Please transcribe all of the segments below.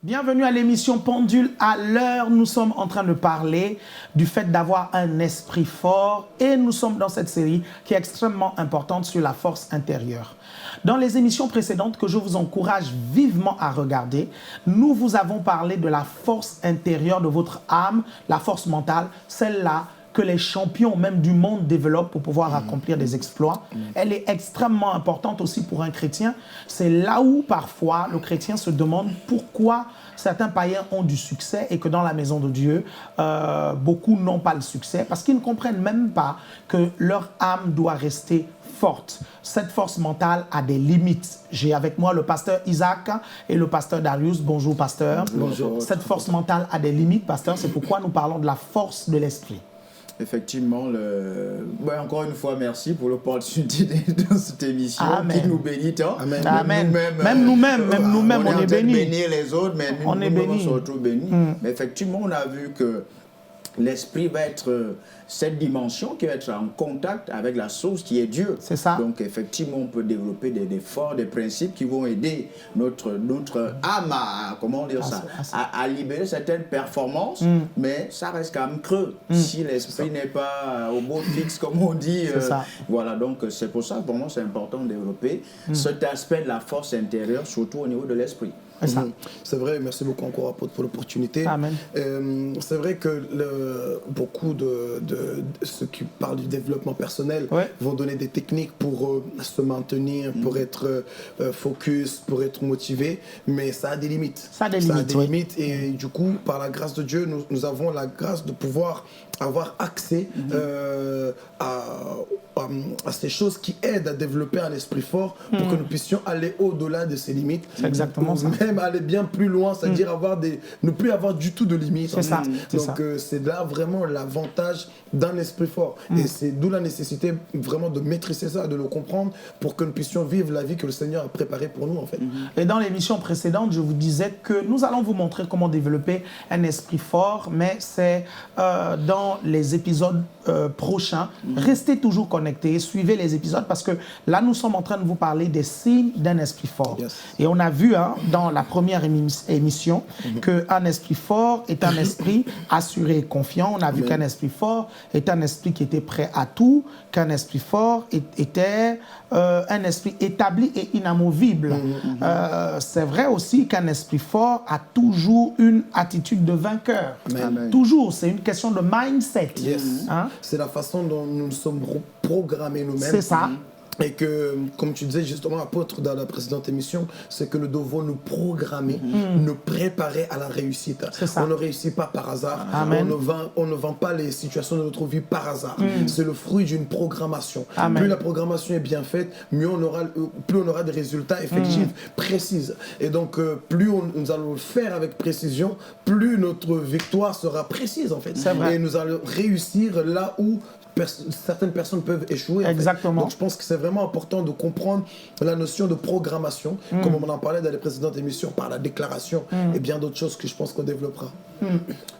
Bienvenue à l'émission Pendule à l'heure. Nous sommes en train de parler du fait d'avoir un esprit fort et nous sommes dans cette série qui est extrêmement importante sur la force intérieure. Dans les émissions précédentes que je vous encourage vivement à regarder, nous vous avons parlé de la force intérieure de votre âme, la force mentale, celle-là que les champions même du monde développent pour pouvoir accomplir des exploits. Elle est extrêmement importante aussi pour un chrétien. C'est là où parfois le chrétien se demande pourquoi certains païens ont du succès et que dans la maison de Dieu, beaucoup n'ont pas le succès parce qu'ils ne comprennent même pas que leur âme doit rester forte. Cette force mentale a des limites. J'ai avec moi le pasteur Isaac et le pasteur Darius. Bonjour pasteur. Bonjour. Cette force mentale a des limites, pasteur. C'est pourquoi nous parlons de la force de l'esprit. Effectivement, encore une fois, merci pour l'opportunité dans cette émission. Amen. Qui nous bénit tant. Amen. Même nous-mêmes, on est bénis. Bénir les autres, mais on est nous-mêmes, bénis. on se retrouve bénis. Mais effectivement, on a vu que l'esprit va être cette dimension qui va être en contact avec la source qui est Dieu. C'est ça. Donc effectivement, on peut développer des forts, des principes qui vont aider notre âme à, comment dire ça, à libérer certaines performances, mais ça reste quand même creux. Si l'esprit n'est pas au beau fixe, comme on dit. Voilà, donc c'est pour ça, pour moi, c'est important de développer cet aspect de la force intérieure, surtout au niveau de l'esprit. C'est vrai, merci beaucoup encore apôtre pour l'opportunité. C'est vrai que beaucoup de ceux qui parlent du développement personnel vont donner des techniques pour se maintenir, pour être focus, pour être motivé, mais ça a des limites. Ça a des limites, et du coup, par la grâce de Dieu, nous avons la grâce de pouvoir avoir accès à ces choses qui aident à développer un esprit fort pour que nous puissions aller au-delà de ces limites. C'est exactement ça. Même aller bien plus loin, c'est-à-dire ne plus avoir du tout de limites. C'est ça. Donc c'est là vraiment l'avantage d'un esprit fort. Et c'est d'où la nécessité vraiment de maîtriser ça, de le comprendre pour que nous puissions vivre la vie que le Seigneur a préparée pour nous en fait. Et dans l'émission précédente, je vous disais que nous allons vous montrer comment développer un esprit fort, mais c'est dans les épisodes prochains. Restez toujours connectés, suivez les épisodes parce que là, nous sommes en train de vous parler des signes d'un esprit fort. Et on a vu dans la première émission qu'un esprit fort est un esprit assuré et confiant. On a vu qu'un esprit fort est un esprit qui était prêt à tout, qu'un esprit fort était un esprit établi et inamovible. C'est vrai aussi qu'un esprit fort a toujours une attitude de vainqueur. Toujours, c'est une question de mindset. C'est la façon dont nous sommes programmés nous-mêmes. C'est ça. Et que, comme tu disais justement, apôtre, dans la précédente émission, c'est que nous devons nous programmer, nous préparer à la réussite. On ne réussit pas par hasard. On ne vend pas les situations de notre vie par hasard. C'est le fruit d'une programmation. Plus la programmation est bien faite, plus on aura des résultats effectifs, précis. Et donc, plus nous allons le faire avec précision, plus notre victoire sera précise en fait. Et nous allons réussir là où certaines personnes peuvent échouer. Exactement. Donc je pense que c'est vraiment important de comprendre la notion de programmation, comme on en parlait dans les précédentes émissions, par la déclaration et bien d'autres choses que je pense qu'on développera.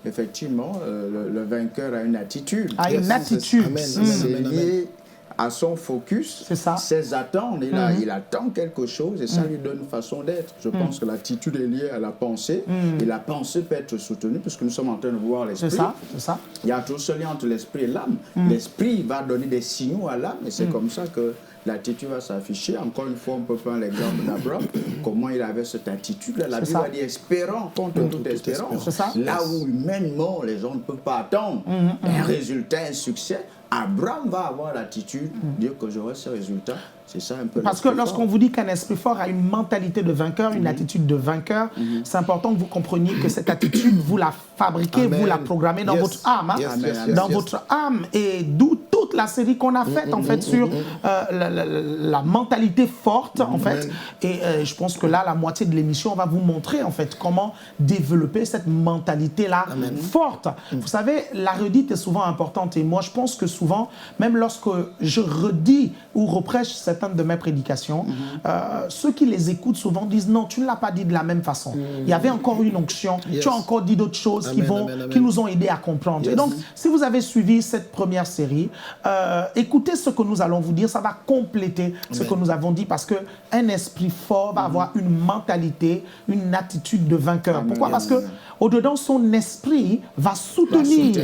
Effectivement, le vainqueur a une attitude. Une attitude. C'est lié à son focus, ses attentes. Il attend quelque chose et ça lui donne une façon d'être. Je pense que l'attitude est liée à la pensée et la pensée peut être soutenue puisque nous sommes en train de voir l'esprit. C'est ça. Il y a tout ce lien entre l'esprit et l'âme. L'esprit va donner des signaux à l'âme et c'est comme ça que l'attitude va s'afficher. Encore une fois, on peut prendre l'exemple d'Abraham, comment il avait cette attitude-là. La Bible va dire espérant contre toute espérance. Là où humainement les gens ne peuvent pas attendre un résultat, un succès, Abraham va avoir l'attitude de dire que j'aurai ce résultat. C'est ça un peu. Parce que lorsqu'on vous dit qu'un esprit fort a une mentalité de vainqueur, une attitude de vainqueur, c'est important que vous compreniez que cette attitude, vous la fabriquez, vous la programmez dans votre âme. Dans votre âme. Et d'où toute la série qu'on a faite en fait sur la mentalité forte en fait. Et je pense que là, la moitié de l'émission, on va vous montrer en fait comment développer cette mentalité-là forte. Vous savez, la redite est souvent importante. Et moi, je pense que souvent, même lorsque je redis ou reprêche certaines de mes prédications, ceux qui les écoutent souvent disent non, tu ne l'as pas dit de la même façon. Il y avait encore une onction, tu as encore dit d'autres choses qui nous ont aidés à comprendre. Et donc, si vous avez suivi cette première série, écoutez ce que nous allons vous dire, ça va compléter ce que nous avons dit, parce qu'un esprit fort va avoir une mentalité, une attitude de vainqueur. Pourquoi? Parce que au-dedans, son esprit va soutenir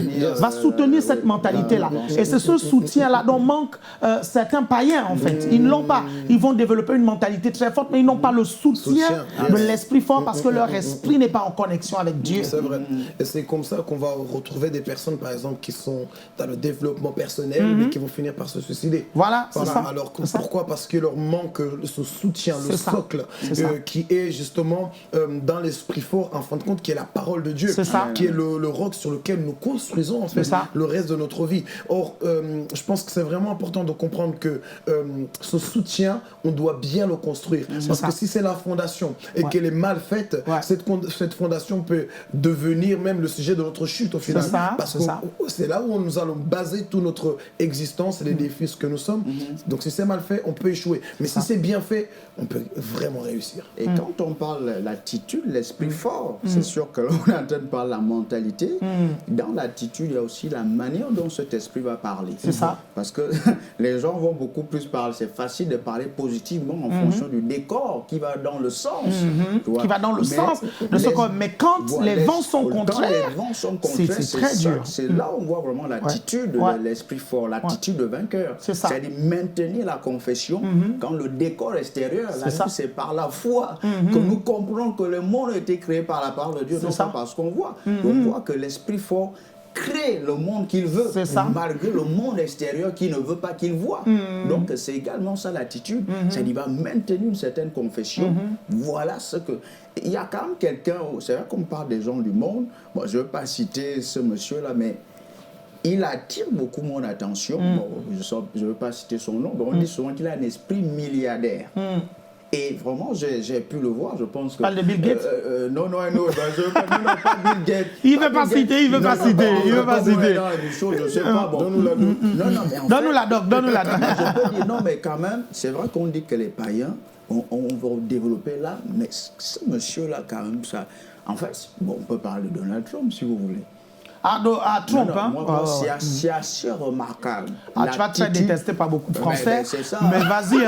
cette mentalité-là. Et c'est ce soutien-là dont manquent certains païens, en fait. Ils ne l'ont pas. Ils vont développer une mentalité très forte, mais ils n'ont pas le soutien de l'esprit fort, parce que leur esprit n'est pas en connexion avec Dieu. C'est vrai. Et c'est comme ça qu'on va retrouver des personnes, par exemple, qui sont dans le développement personnel, mais qui vont finir par se suicider. Voilà, c'est ça. Alors, pourquoi? Parce que leur manque ce soutien, le socle, qui est justement dans l'esprit fort, en fin de compte, qui est la parole de Dieu, qui est le roc sur lequel nous construisons en fait le reste de notre vie. Or, je pense que c'est vraiment important de comprendre que ce soutien, on doit bien le construire. Parce que si c'est la fondation et qu'elle est mal faite, cette fondation peut devenir même le sujet de notre chute au final. Parce que c'est là où nous allons baser toute notre existence et les défis que nous sommes. Donc si c'est mal fait, on peut échouer. Mais si c'est bien fait, on peut vraiment réussir. Et quand on parle de l'attitude, l'esprit fort, c'est sûr que là, on est en train de parler de la mentalité. Dans l'attitude, il y a aussi la manière dont cet esprit va parler. C'est ça. Parce que les gens vont beaucoup plus parler. C'est facile de parler positivement en fonction du décor qui va dans le sens. Qui va dans le sens de ce qu'on... Mais quand les vents sont contraires, c'est très dur. C'est là où on voit vraiment l'attitude de l'esprit fort, l'attitude de vainqueur. C'est-à-dire maintenir la confession quand le décor extérieur, c'est par la foi que nous comprenons que le monde a été créé par la parole de Dieu, non pas parce qu'on voit. On voit que l'esprit fort crée le monde qu'il veut, malgré le monde extérieur qui ne veut pas qu'il voit. Donc c'est également ça l'attitude, c'est qu'il va maintenir une certaine confession. Voilà ce que... Il y a quand même quelqu'un, c'est vrai qu'on parle des gens du monde, bon, je ne veux pas citer ce monsieur-là, mais il attire beaucoup mon attention. Bon, je ne veux pas citer son nom, mais on dit souvent qu'il a un esprit milliardaire. Et vraiment, j'ai pu le voir, je pense que... Parle de Bill Gates? Non, je veux pas Bill Gates. Il ne veut pas citer, il ne veut pas citer. Je ne sais pas, bon. Donne-nous la doc. Je peux dire, non, mais quand même, c'est vrai qu'on dit que les païens, on va développer là, mais ce monsieur-là, quand même, ça... En fait, bon, on peut parler de Donald Trump, si vous voulez. Trump, hein? C'est assez remarquable. Tu vas te faire détester par beaucoup de Français. Mais vas-y,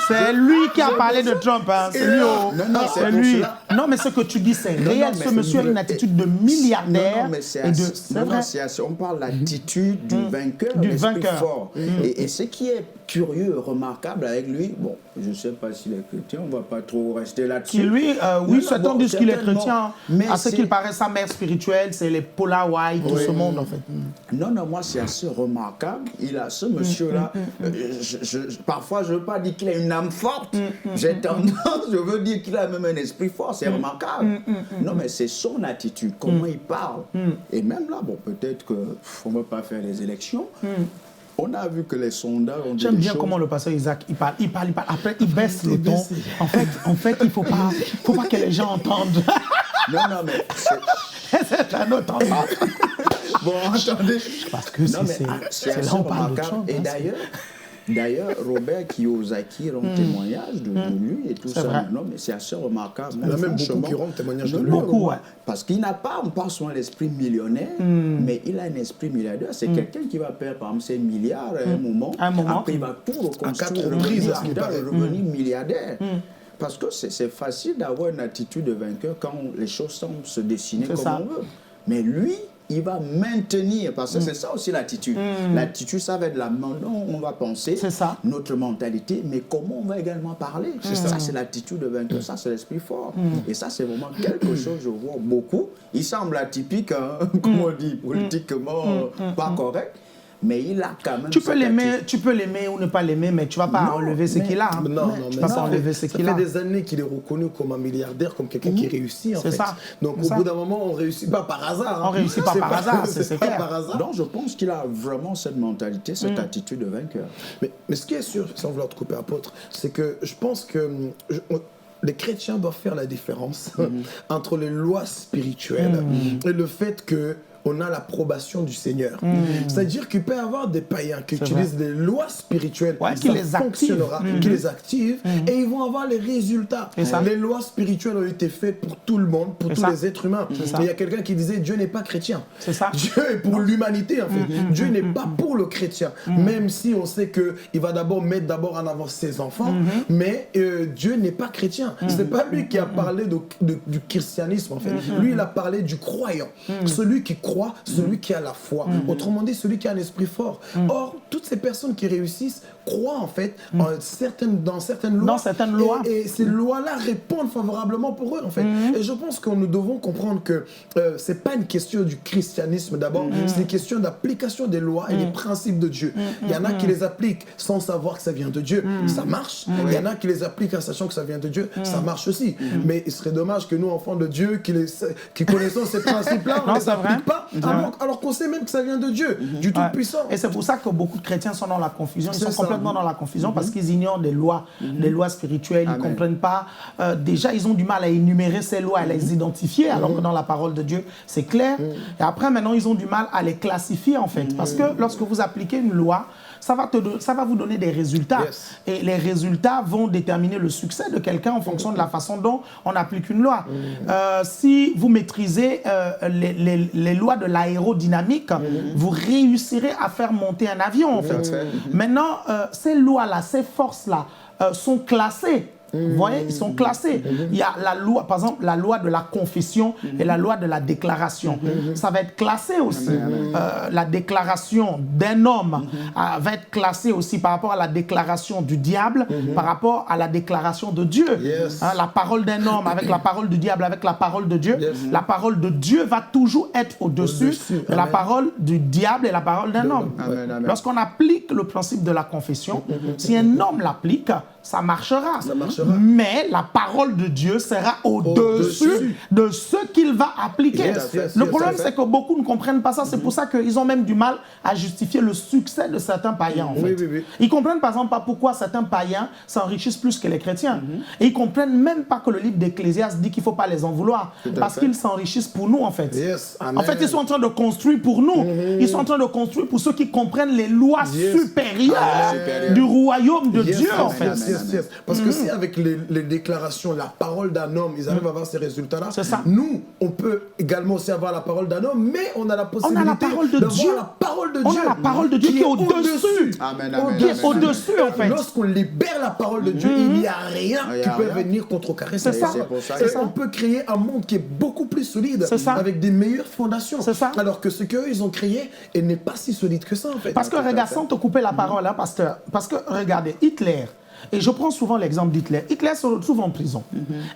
C'est lui qui a parlé de Trump. C'est lui. Non, mais ce que tu dis, c'est réel. Ce monsieur a une attitude de milliardaire. On parle de l'attitude du vainqueur, l'esprit fort. Et ce qui est curieux, remarquable avec lui, bon, je ne sais pas s'il est chrétien, on ne va pas trop rester là-dessus. Oui, certains disent qu'il est chrétien. À ce qu'il paraît, sa mère spirituelle, c'est les Paula White, tout ce monde, en fait. Non, moi, c'est assez remarquable. Il a ce monsieur-là. Parfois, je ne veux pas dire qu'il a une âme forte. J'ai tendance, je veux dire qu'il a même un esprit fort. C'est remarquable. Non, mais c'est son attitude, comment il parle. Et même là, bon, peut-être qu'on ne va pas faire les élections. On a vu que les sondages ont dit. J'aime bien comment le pasteur Isaac, il parle. Après, il baisse le ton. En fait, il ne faut pas que les gens entendent. Non, mais c'est un autre endroit. Bon, attendez. Parce que c'est là où on parle de choses. Et d'ailleurs, Robert Kiyosaki rend témoignage de lui et tout ça. Vrai. Non, mais c'est assez remarquable. Il y en a même beaucoup qui rendent témoignage de lui. Beaucoup, Parce qu'il n'a pas, on parle souvent l'esprit millionnaire, mais il a un esprit milliardaire. C'est quelqu'un qui va perdre, par exemple, ses milliards à un moment. Après, il va tout reconstruire, revenir milliardaire. Parce que c'est facile d'avoir une attitude de vainqueur quand les choses semblent se dessiner comme on veut. Mais lui, il va maintenir, parce que c'est ça aussi l'attitude. L'attitude, ça va être la manière dont on va penser, notre mentalité, mais comment on va également parler. Ça, c'est l'attitude de vainqueur, ça, c'est l'esprit fort. Et ça, c'est vraiment quelque chose, je vois beaucoup. Il semble atypique, comme on dit, politiquement pas correct. Mais il a quand même... Tu peux l'aimer ou ne pas l'aimer, mais tu ne vas pas enlever ce qu'il a. Tu ne vas pas enlever ce qu'il a. Ça fait des années qu'il est reconnu comme un milliardaire, comme quelqu'un qui réussit, en fait. Ça. Donc, au bout d'un moment, on ne réussit pas par hasard. On ne réussit pas par hasard, c'est clair. Par hasard. Donc, je pense qu'il a vraiment cette mentalité, cette attitude de vainqueur. Mais ce qui est sûr, sans vouloir te couper, apôtre, c'est que je pense que... les chrétiens doivent faire la différence entre les lois spirituelles et le fait que on a l'approbation du Seigneur. C'est-à-dire qu'il peut y avoir des païens qui utilisent des lois spirituelles, qui les fonctionnera, qui les activent, et ils vont avoir les résultats. Les lois spirituelles ont été faites pour tout le monde, pour tous les êtres humains. Il y a quelqu'un qui disait Dieu n'est pas chrétien. Dieu est pour l'humanité en fait. Dieu n'est pas pour le chrétien. Même si on sait qu'il va mettre en avant ses enfants, mais Dieu n'est pas chrétien. C'est pas lui qui a parlé du christianisme en fait. Lui il a parlé du croyant. Celui qui croit, celui qui a la foi. Autrement dit, celui qui a un esprit fort. Or, toutes ces personnes qui réussissent croient en fait dans certaines lois. Et ces lois-là répondent favorablement pour eux en fait. Et je pense que nous devons comprendre que c'est pas une question du christianisme d'abord, c'est une question d'application des lois et des principes de Dieu. Il y en a qui les appliquent sans savoir que ça vient de Dieu, ça marche. Il y en a qui les appliquent en sachant que ça vient de Dieu, ça marche aussi. Mais il serait dommage que nous, enfants de Dieu, qui connaissons ces principes-là, on ne les applique pas, alors qu'on sait même que ça vient de Dieu, du Tout-Puissant. Et c'est pour ça que beaucoup de chrétiens sont dans la confusion. Ils sont complètement dans la confusion parce qu'ils ignorent des lois spirituelles. Ils ne comprennent pas. Déjà, ils ont du mal à énumérer ces lois, à les identifier, alors que dans la parole de Dieu, c'est clair. Et après, maintenant, ils ont du mal à les classifier, en fait. Parce que lorsque vous appliquez une loi, ça va vous donner des résultats. Et les résultats vont déterminer le succès de quelqu'un en fonction de la façon dont on applique une loi. Si vous maîtrisez les lois de l'aérodynamique, vous réussirez à faire monter un avion, en fait. Maintenant, ces lois-là, ces forces-là sont classées. Vous voyez, ils sont classés. Il y a la loi, par exemple, la loi de la confession et la loi de la déclaration. Ça va être classé aussi. La déclaration d'un homme va être classée aussi par rapport à la déclaration du diable, par rapport à la déclaration de Dieu. La parole d'un homme avec la parole du diable, avec la parole de Dieu. La parole de Dieu va toujours être au-dessus de la parole du diable et la parole d'un homme. Lorsqu'on applique le principe de la confession, si un homme l'applique, ça marchera. Mais la parole de Dieu sera au-dessus de ce qu'il va appliquer. Le problème, c'est que beaucoup ne comprennent pas ça. C'est pour ça qu'ils ont même du mal à justifier le succès de certains païens, en fait. Ils comprennent par exemple pas pourquoi certains païens s'enrichissent plus que les chrétiens. Et ils comprennent même pas que le livre d'Ecclésiaste dit qu'il ne faut pas les en vouloir. Parce qu'ils s'enrichissent pour nous, en fait. En fait, ils sont en train de construire pour nous. Ils sont en train de construire pour ceux qui comprennent les lois supérieures du royaume de Dieu, en fait. Parce que si avec les déclarations, la parole d'un homme, ils arrivent à avoir ces résultats-là, nous, on peut également aussi avoir la parole d'un homme, mais on a la possibilité d'avoir la parole de Dieu. On a la parole de Dieu qui est au-dessus. Qui est au-dessus, en fait. Lorsqu'on libère la parole de Dieu, il n'y a rien qui peut venir contrecarrer ça. On peut créer un monde qui est beaucoup plus solide, avec des meilleures fondations. Alors que ce qu'eux, ils ont créé, n'est pas si solide que ça, en fait. Parce que, regarde, sans te couper la parole, hein, pasteur, parce que, regardez, Hitler, et je prends souvent l'exemple d'Hitler. Hitler se retrouve en prison.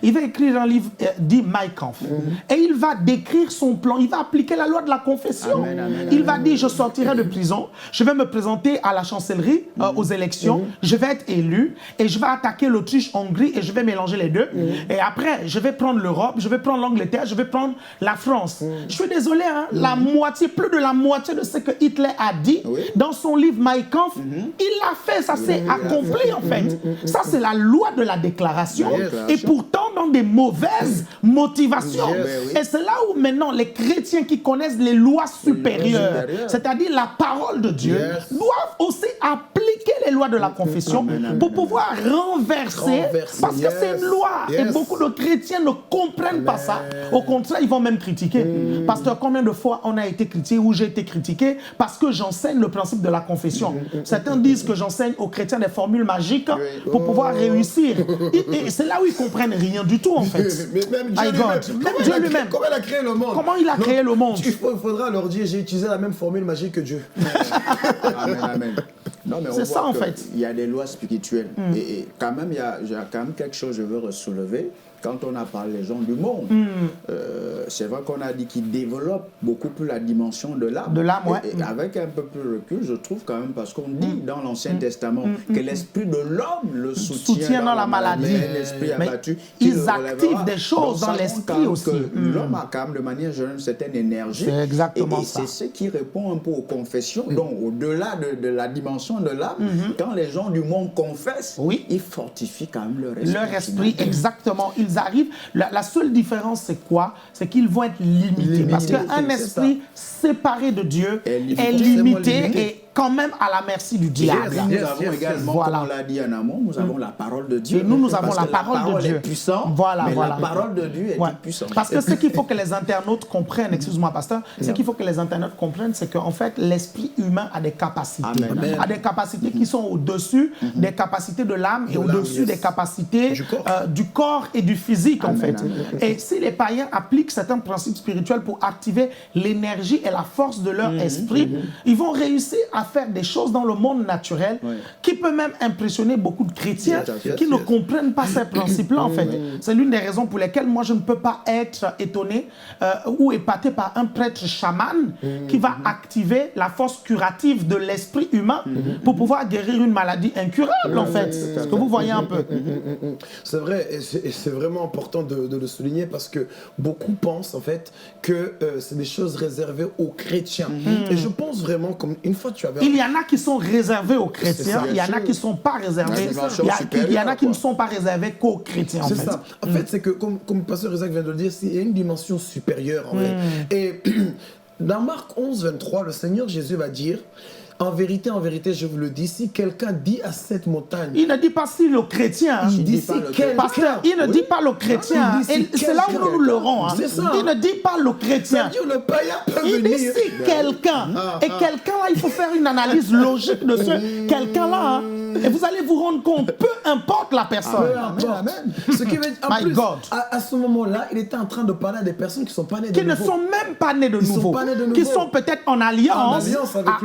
Il va écrire un livre dit Mein Kampf. Et il va décrire son plan. Il va appliquer la loi de la confession. Il va dire, je sortirai de prison, je vais me présenter à la chancellerie aux élections, je vais être élu et je vais attaquer l'Autriche-Hongrie et je vais mélanger les deux. Et après, je vais prendre l'Europe, je vais prendre l'Angleterre, je vais prendre la France. Je suis désolé, hein, la moitié, plus de la moitié de ce que Hitler a dit dans son livre Mein Kampf, il l'a fait, ça s'est accompli en fait. Ça, c'est la loi de la déclaration. Et pourtant, dans des mauvaises motivations. Et c'est là où maintenant, les chrétiens qui connaissent les lois supérieures, c'est-à-dire la parole de Dieu, doivent aussi appliquer les lois de la confession pour pouvoir renverser. Parce que c'est une loi. Et beaucoup de chrétiens ne comprennent pas ça. Au contraire, ils vont même critiquer. Pasteur, combien de fois on a été critiqué ou j'ai été critiqué parce que j'enseigne le principe de la confession. Certains disent que j'enseigne aux chrétiens des formules magiques pour pouvoir réussir. Et c'est là où ils comprennent rien du tout, en fait. Mais même Dieu lui-même. Comment il a créé le monde? Comment il a créé le monde? Il faudra leur dire, j'ai utilisé la même formule magique que Dieu. Amen. Non, mais c'est ça, en fait. Il y a des lois spirituelles. Et quand même, il y a quand même quelque chose que je veux soulever. Quand on a parlé des gens du monde, c'est vrai qu'on a dit qu'ils développent beaucoup plus la dimension de l'âme. De l'âme, ouais. Et avec un peu plus de recul, je trouve quand même, parce qu'on dit dans l'Ancien Testament que l'esprit de l'homme le soutient dans la maladie. L'esprit abattu. Ils activent des choses dans l'esprit aussi. L'homme a quand même de manière générale une certaine énergie. C'est exactement ça. Et c'est ce qui répond un peu aux confessions. Donc, au-delà de la dimension de l'âme, quand les gens du monde confessent, ils fortifient quand même leur esprit. Leur esprit, exactement. Ils ils arrivent, la seule différence, c'est quoi? C'est qu'ils vont être limités. Parce qu'un esprit séparé de Dieu est limité et quand même à la merci du diable. Nous avons également, comme on l'a dit en amont, nous avons la parole de Dieu. Et nous avons la parole de Dieu. Est puissante, mais la parole de Dieu est puissante. Parce que ce qu'il faut que les internautes comprennent, excuse-moi pasteur, ce qu'il faut que les internautes comprennent, c'est qu'en fait, l'esprit humain a des capacités. A des capacités qui sont au-dessus des capacités de l'âme et au-dessus des capacités du corps et du physique, en fait. Et si les païens appliquent certains principes spirituels pour activer l'énergie et la force de leur esprit, ils vont réussir à faire des choses dans le monde naturel qui peut même impressionner beaucoup de chrétiens qui ne comprennent pas ces principes-là, en fait. C'est l'une des raisons pour lesquelles moi, je ne peux pas être étonné ou épaté par un prêtre chaman qui va activer la force curative de l'esprit humain pour pouvoir guérir une maladie incurable, en fait. C'est ce que vous voyez un peu. C'est vrai, et c'est vraiment important de le souligner parce que beaucoup pensent, en fait, que c'est des choses réservées aux chrétiens. Et je pense vraiment, comme une fois tu avais... Il y en a qui sont réservés aux chrétiens, il y en a qui ne sont pas réservés, il y en a qui ne sont pas réservés qu'aux chrétiens, en fait. C'est ça. En fait, c'est que, comme le pasteur Isaac vient de le dire, il y a une dimension supérieure, en vrai. Et dans Marc 11, 23, le Seigneur Jésus va dire... En vérité, je vous le dis, si quelqu'un dit à cette montagne... Il ne dit pas si le chrétien... Il dit si quelqu'un... Pasteur, il ne dit pas le chrétien. C'est là où nous le leurrons. Il ne dit pas le chrétien. Le païen peut il venir. dit si quelqu'un. Et quelqu'un là, il faut faire une analyse logique de ce quelqu'un-là. Et vous allez vous rendre compte, peu importe la personne. Amen. Ce qui veut dire, en plus, à ce moment-là, il était en train de parler à des personnes qui ne sont pas nées de nouveau. Qui ne sont même pas nées de nouveau. Qui sont peut-être en alliance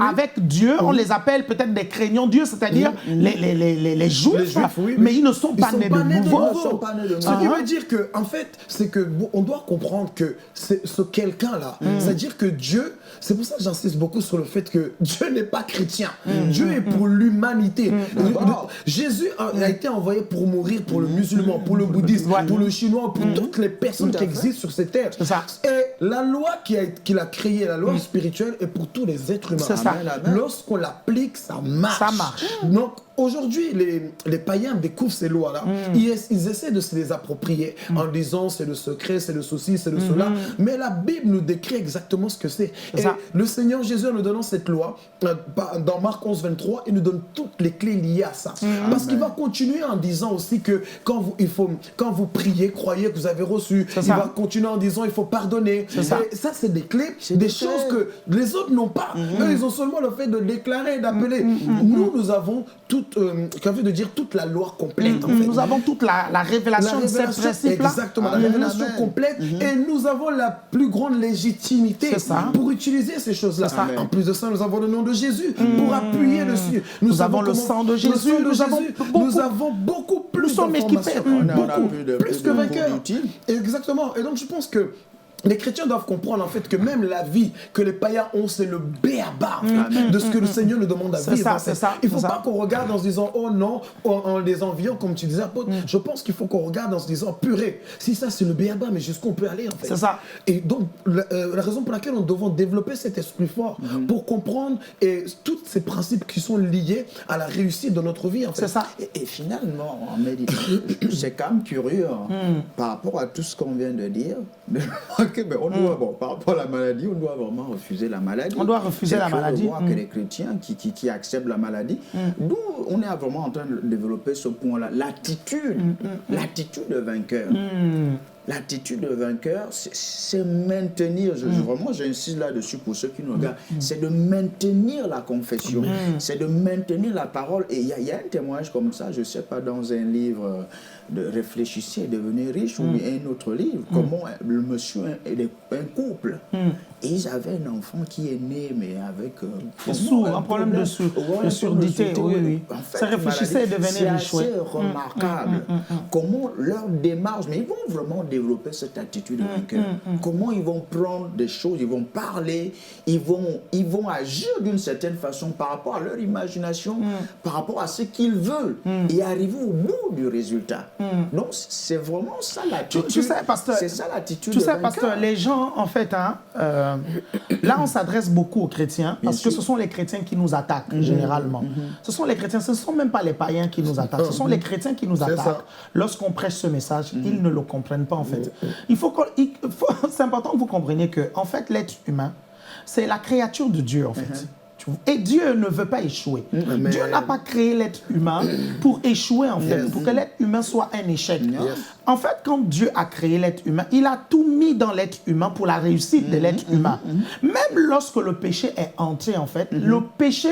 avec Dieu. On les appelle peut-être des craignants Dieu, c'est-à-dire les Juifs, mais ils ne sont pas nés de nouveau. Ce qui veut dire que, en fait, c'est que on doit comprendre que ce quelqu'un-là, c'est-à-dire que Dieu, c'est pour ça que j'insiste beaucoup sur le fait que Dieu n'est pas chrétien. Dieu est pour l'humanité. Jésus a été envoyé pour mourir pour le musulman, pour le bouddhiste, pour le chinois, pour toutes les personnes qui existent sur cette terre. Et la loi qu'il a créée, la loi spirituelle, est pour tous les êtres humains. Lorsqu'on l'applique, ça marche. Donc, aujourd'hui, les païens découvrent ces lois-là. Ils essaient de se les approprier en disant c'est le secret, c'est le ceci, c'est le cela. Mais la Bible nous décrit exactement ce que c'est. Et le Seigneur Jésus, en nous donnant cette loi, dans Marc 11, 23, il nous donne toutes les clés liées à ça. Parce qu'il va continuer en disant aussi que quand vous priez, croyez que vous avez reçu. Il va continuer en disant il faut pardonner. Et ça, c'est des clés, des choses que les autres n'ont pas. Eux, ils ont seulement le fait de déclarer, d'appeler. Nous avons toute la loi complète. En fait. Nous avons toute la révélation de ces principes-là. Exactement, la révélation complète. Et nous avons la plus grande légitimité pour utiliser ces choses-là. En plus de ça, nous avons le nom de Jésus pour appuyer dessus. Nous avons le sang de Jésus. Nous avons beaucoup plus. Nous sommes équipés. Beaucoup plus que vainqueurs. Exactement. Et donc, je pense que les chrétiens doivent comprendre en fait que même la vie que les païens ont, c'est le b.a.-ba de ce que le Seigneur nous demande à vivre. Il ne faut pas qu'on regarde en se disant oh non, en les enviant, comme tu disais, apôtre. Je pense qu'il faut qu'on regarde en se disant purée, si ça c'est le b.a.-ba, mais jusqu'où on peut aller en fait. C'est ça. Et donc, la raison pour laquelle nous devons développer cet esprit fort pour comprendre tous ces principes qui sont liés à la réussite de notre vie. En fait. C'est ça. Et finalement, en méditant, c'est quand même curieux par rapport à tout ce qu'on vient de dire. Mais on doit, par rapport à la maladie, on doit vraiment refuser la maladie. On doit refuser la maladie. On voit que les chrétiens qui acceptent la maladie, d'où on est vraiment en train de développer ce point-là. L'attitude de vainqueur. L'attitude de vainqueur, c'est maintenir, vraiment j'insiste là-dessus pour ceux qui nous regardent, c'est de maintenir la confession, c'est de maintenir la parole. Et il y a un témoignage comme ça, je ne sais pas, dans un livre de Réfléchissez et devenez riche ou un autre livre, comment le monsieur et un couple, et ils avaient un enfant qui est né, mais avec un problème de surdité. Oui. En fait, ça réfléchissait et devenait riche. C'est assez remarquable comment leur démarche, mais ils vont vraiment développer cette attitude de vainqueur? Comment ils vont prendre des choses, ils vont parler, ils vont agir d'une certaine façon par rapport à leur imagination, par rapport à ce qu'ils veulent et arriver au bout du résultat. Donc, c'est vraiment ça l'attitude. Tu sais, pasteur, c'est ça l'attitude. Tu sais, pasteur, les gens, en fait, là, on s'adresse beaucoup aux chrétiens parce que ce sont les chrétiens qui nous attaquent, généralement. Ce sont les chrétiens, ce ne sont même pas les païens qui nous attaquent, ce sont les chrétiens qui nous attaquent. Lorsqu'on prêche ce message, ils ne le comprennent pas, en fait. C'est important que vous compreniez que, en fait, l'être humain, c'est la créature de Dieu, en fait. Et Dieu ne veut pas échouer. Amen. Dieu n'a pas créé l'être humain pour échouer, en fait, pour que l'être humain soit un échec. En fait, quand Dieu a créé l'être humain, il a tout mis dans l'être humain pour la réussite de l'être humain. Même lorsque le péché est entré, en fait, le péché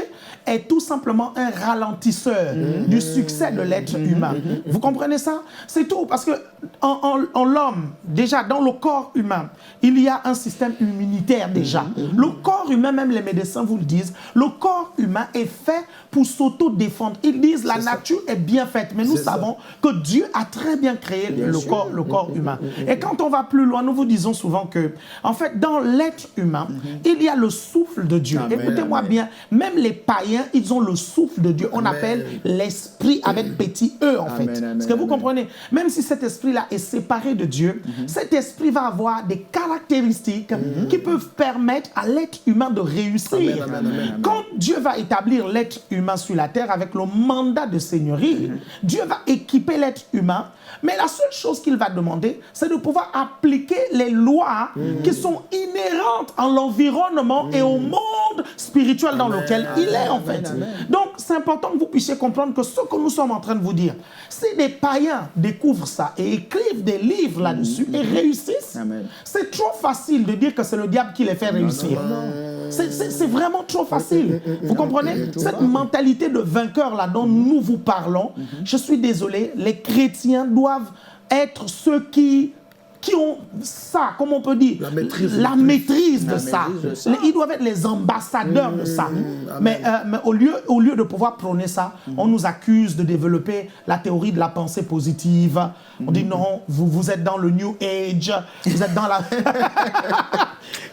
est tout simplement un ralentisseur du succès de l'être humain. Vous comprenez ça? C'est tout, parce que en l'homme, déjà, dans le corps humain, il y a un système immunitaire déjà. Le corps humain, même les médecins vous le disent, le corps humain est fait pour s'auto-défendre. Ils disent la nature est bien faite, mais nous savons que Dieu a très bien créé le corps humain. Et quand on va plus loin, nous vous disons souvent que, en fait, dans l'être humain, il y a le souffle de Dieu. Écoutez-moi bien, même les païens, ils ont le souffle de Dieu. On appelle l'esprit avec petit E, en fait. Est-ce que vous comprenez? Même si cet esprit-là est séparé de Dieu, cet esprit va avoir des caractéristiques qui peuvent permettre à l'être humain de réussir. Quand Dieu va établir l'être humain sur la terre avec le mandat de seigneurie, Dieu va équiper l'être humain, mais la seule chose qu'il va demander, c'est de pouvoir appliquer les lois qui sont inhérentes à l'environnement et au monde spirituel dans lequel il est, en fait. Donc, c'est important que vous puissiez comprendre que ce que nous sommes en train de vous dire, si des païens découvrent ça et écrivent des livres là-dessus et réussissent, c'est trop facile de dire que c'est le diable qui les fait réussir. C'est vraiment trop facile. Vous comprenez? Cette mentalité de vainqueur là dont nous vous parlons, je suis désolé, les chrétiens doivent être ceux qui ont ça, comment on peut dire, la maîtrise de ça. Ils doivent être les ambassadeurs de ça. Mais au lieu de pouvoir prôner ça, on nous accuse de développer la théorie de la pensée positive. On dit non, vous êtes dans le New Age, vous êtes dans la...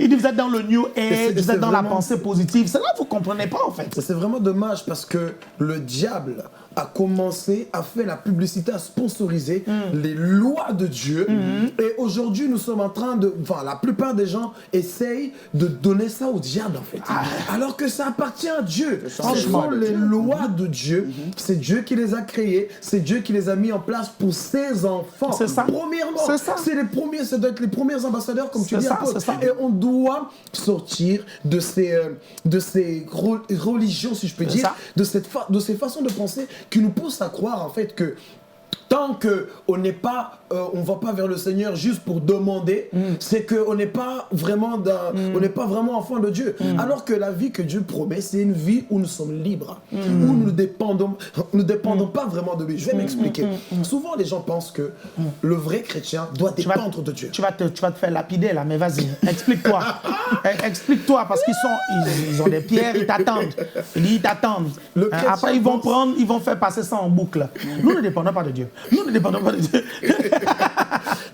Il dit vous êtes dans le New Age, vous êtes dans la pensée positive. C'est là que vous ne comprenez pas, en fait. C'est vraiment dommage parce que le diable a commencé à faire la publicité, à sponsoriser les lois de Dieu. Et aujourd'hui, nous sommes en train de... Enfin, la plupart des gens essayent de donner ça au diable, en fait. Alors que ça appartient à Dieu. Ce sont les lois de Dieu. C'est Dieu qui les a créées. C'est Dieu qui les a mis en place pour ses enfants. C'est ça. Premièrement, c'est les premiers, ça doit être les premiers ambassadeurs, comme tu dis, apôtre. Ça. Et on doit sortir de ces religions, si je peux dire, de ces façons de penser qui nous poussent à croire, en fait, que tant qu'on n'est pas, on va pas vers le Seigneur juste pour demander, c'est qu'on n'est pas vraiment on n'est pas vraiment enfant de Dieu. Alors que la vie que Dieu promet, c'est une vie où nous sommes libres, où nous ne dépendons pas vraiment de lui. Je vais m'expliquer. Souvent, les gens pensent que le vrai chrétien doit dépendre de Dieu. Tu vas te faire lapider là, mais vas-y, explique-toi. Explique-toi, parce qu'ils ont des pierres, ils t'attendent. Ils t'attendent. Après, ils vont faire passer ça en boucle. Nous ne dépendons pas de Dieu. Nous ne dépendons pas de Dieu.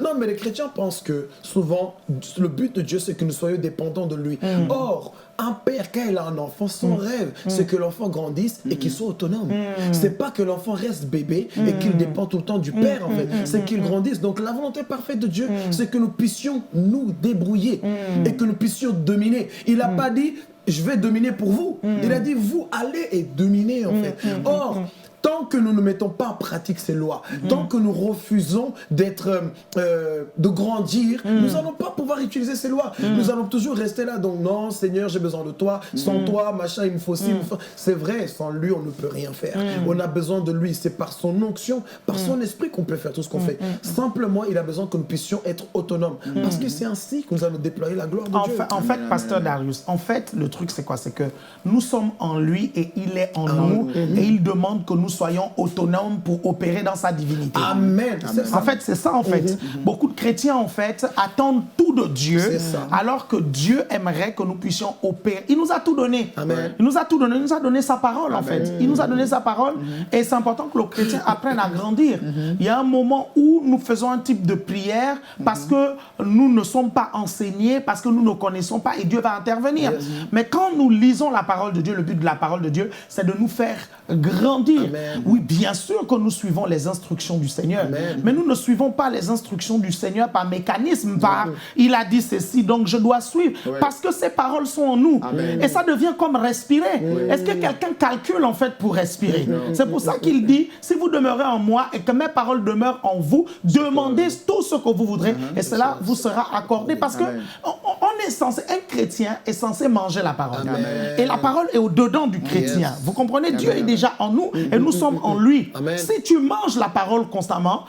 Non, mais les chrétiens pensent que souvent, le but de Dieu, c'est que nous soyons dépendants de lui. Or, un père, quand il a un enfant, son rêve, c'est que l'enfant grandisse et qu'il soit autonome. C'est pas que l'enfant reste bébé et qu'il dépend tout le temps du père, en fait. C'est qu'il grandisse. Donc, la volonté parfaite de Dieu, c'est que nous puissions nous débrouiller et que nous puissions dominer. Il n'a pas dit, je vais dominer pour vous. Il a dit, vous allez et dominer, en fait. Or, tant que nous ne mettons pas en pratique ces lois, tant que nous refusons de grandir, nous n'allons pas pouvoir utiliser ces lois. Nous allons toujours rester là. Donc non, Seigneur, j'ai besoin de toi. Sans toi, machin, il me faut ci. C'est vrai, sans lui, on ne peut rien faire. On a besoin de lui. C'est par son onction, par son esprit qu'on peut faire tout ce qu'on fait. Simplement, il a besoin que nous puissions être autonomes. Parce que c'est ainsi que nous allons déployer la gloire de Dieu. En fait, pasteur Darius, en fait, le truc, c'est quoi? C'est que nous sommes en lui et il est en nous. Et il demande que nous soyons autonomes pour opérer dans sa divinité. Amen. En fait, c'est ça, en fait. Beaucoup de chrétiens, en fait, attendent tout de Dieu, alors que Dieu aimerait que nous puissions opérer. Il nous a tout donné. Amen. Il nous a tout donné. Il nous a donné sa parole, Amen. en fait. Il nous a donné sa parole. Et c'est important que le chrétien apprenne à grandir. Il y a un moment où nous faisons un type de prière parce que nous ne sommes pas enseignés, parce que nous ne connaissons pas et Dieu va intervenir. Mais quand nous lisons la parole de Dieu, le but de la parole de Dieu, c'est de nous faire grandir. Amen. Oui, bien sûr que nous suivons les instructions du Seigneur. Amen. Mais nous ne suivons pas les instructions du Seigneur par mécanisme, par il a dit ceci, donc je dois suivre. Parce que ces paroles sont en nous. Amen. Et ça devient comme respirer. Est-ce que quelqu'un calcule en fait pour respirer? C'est pour ça qu'il dit, si vous demeurez en moi et que mes paroles demeurent en vous, demandez tout ce que vous voudrez et cela vous sera accordé. Parce que on est censé, un chrétien est censé manger la parole. Amen. Et la parole est au-dedans du chrétien. Vous comprenez? Dieu est déjà en nous et nous sommes en lui. Amen. Si tu manges la parole constamment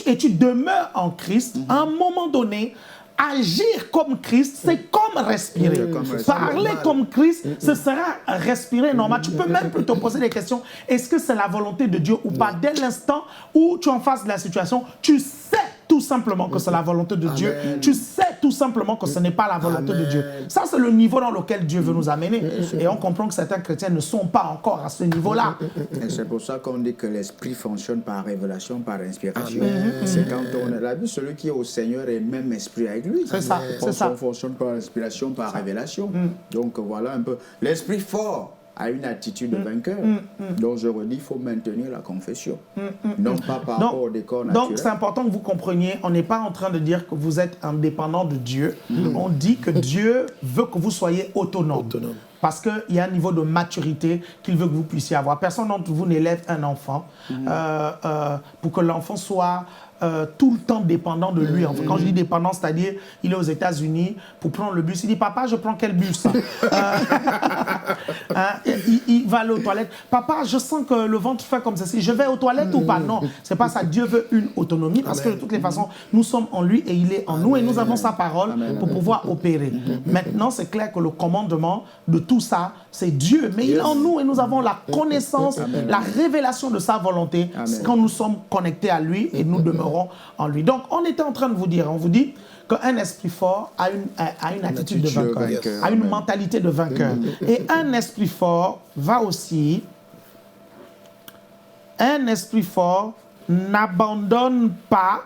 et tu demeures en Christ, à un moment donné, agir comme Christ, c'est comme respirer. Parler comme Christ, ce sera respirer normal. Tu peux même plus te poser des questions. Est-ce que c'est la volonté de Dieu ou pas? Dès l'instant où tu es en face de la situation, tu sais tout simplement que c'est la volonté de Dieu. Tu sais tout simplement que ce n'est pas la volonté de Dieu. Ça, c'est le niveau dans lequel Dieu veut nous amener. Et on comprend que certains chrétiens ne sont pas encore à ce niveau-là. Et c'est pour ça qu'on dit que l'esprit fonctionne par révélation, par inspiration. C'est quand on a vu celui qui est au Seigneur est même esprit avec lui. C'est ça, c'est ça. On fonctionne par inspiration, par révélation. Donc voilà un peu. L'esprit fort a une attitude de vainqueur. Donc je redis, il faut maintenir la confession. Non pas par rapport au décor naturel. Donc c'est important que vous compreniez, on n'est pas en train de dire que vous êtes indépendant de Dieu. On dit que Dieu veut que vous soyez autonome. Parce qu'il y a un niveau de maturité qu'il veut que vous puissiez avoir. Personne d'entre vous n'élève un enfant pour que l'enfant soit tout le temps dépendant de lui. Enfin, quand je dis dépendant, c'est-à-dire il est aux États-Unis pour prendre le bus. Il dit, papa, je prends quel bus? Il va aller aux toilettes. Papa, je sens que le ventre fait comme ceci. Je vais aux toilettes ou pas? Non, c'est pas ça. Dieu veut une autonomie parce que de toutes les façons, nous sommes en lui et il est en nous et nous avons sa parole pour pouvoir opérer. Maintenant, c'est clair que le commandement de tout ça, c'est Dieu. Mais il est en nous et nous avons la connaissance, la révélation de sa volonté quand nous sommes connectés à lui et nous demeurons en lui. Donc, on était en train de vous dire, on vous dit qu'un esprit fort a une attitude de vainqueur, a une mentalité de vainqueur. Et un esprit fort va aussi, un esprit fort n'abandonne pas.